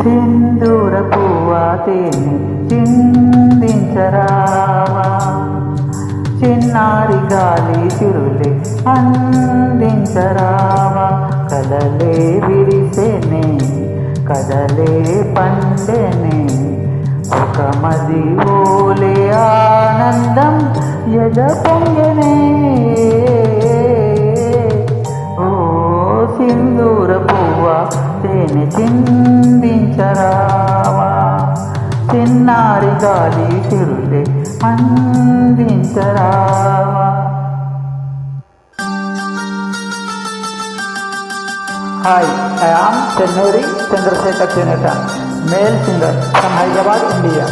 సింధూర పువ్వాతేని చిందించరావా, చిన్నారి గాలి చిరులే అందించరావా. కలలే విరిసెనే కదలే పండెనే, ఒక మది ఓలే ఆనందం ఎద పొంగెనే. ఓ సింధూర పువ్వా తేనె చిందించరావా, చిన్నారి గాలి చిరులే అందించరావా. Hi, I am Chennuri Chandrasekhar Cheneta, male singer from Hyderabad, India.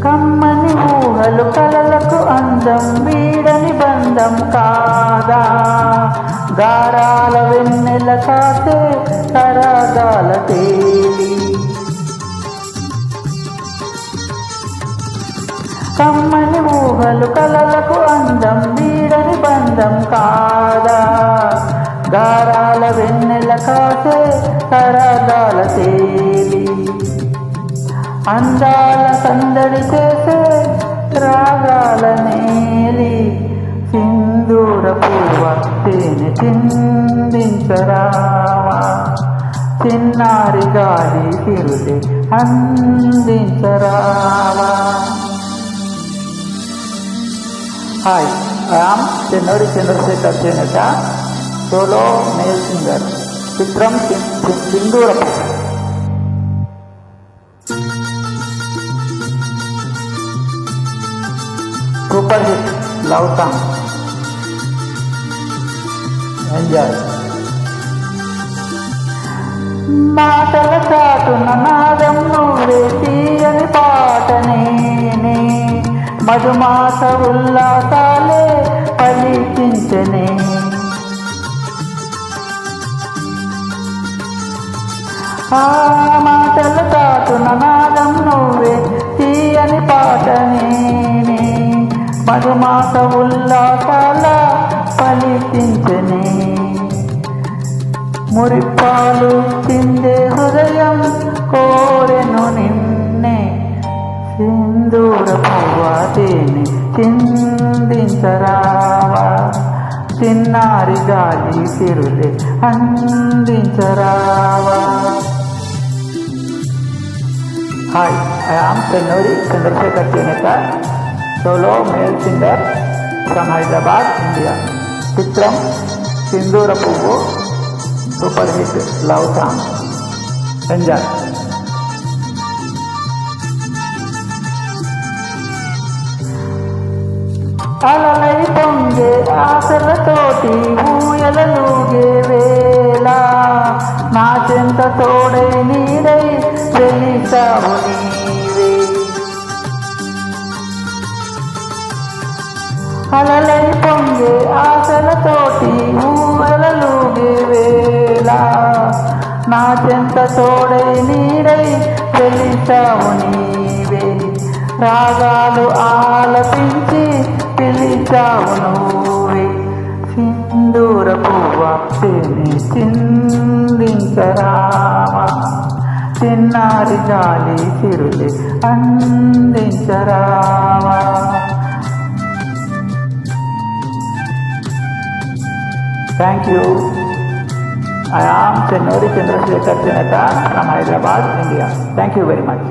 కమ్మని ఊహలు కలలకు అందం వీడని బంధం కాదా, గారాల వెన్నెల కాసే తరగాల తేలి. కమ్మని ఊహలు కలలకు అందం వీడని బంధం కాదా, గారాల వెన్నెల కాసే తరగాల తేలి. అందాల సందడి చేసే రాగాల నేలి, సింధూర పువ్వా తేనె చిందించరావా, చిన్నారి గాలి చిరులే అందించరావా. Hi, I am Chennuri Chandrashekar Cheneta, solo male singer. చిత్రం Sindhoora Puvva. Super hit love song. Enjoy. మాటల చాటున నాదం నువ్వే, తీయని పాట నేనే, మధుమాస ఉల్లాసాలే పలికించనే. ఆ మాటల చాటున నాదం నువ్వే, తీయని పాట నేనే, మధుమాస ఉల్లాసాల పలికించనే. మురిపాలు చిందే హృదయం కోరెను నిన్నే, సింధూర పువ్వా తేనె చిందించరావా, చిన్నారి గాలి చిరులే అందించరావా. Hi, I am Chennuri Chandrashekar Cheneta, solo male singer from Hyderabad, India. చిత్రం Sindhoora Puvvu, super hit love song. Enjoy. అలలై పొంగే ఆశలతోటి ఊయలలుగే వేళ, నా చెంత తోడై నీడై వెలిసావు నీవే. అలలై పొంగే ఆశలతోటి ఊయలలుగే వేళ, నా చెంత తోడై నీడై వెలిసావు నీవే. రాగాలు ఆలపించి పిలిచావు నువ్వే, సింధూర పువ్వా తేనె చిందించరావా, చిన్నారి గాలి చిరులే అందించరావా. Thank you. I am Chennuri Chandrasekhar Cheneta from Hyderabad, India. Thank you very much.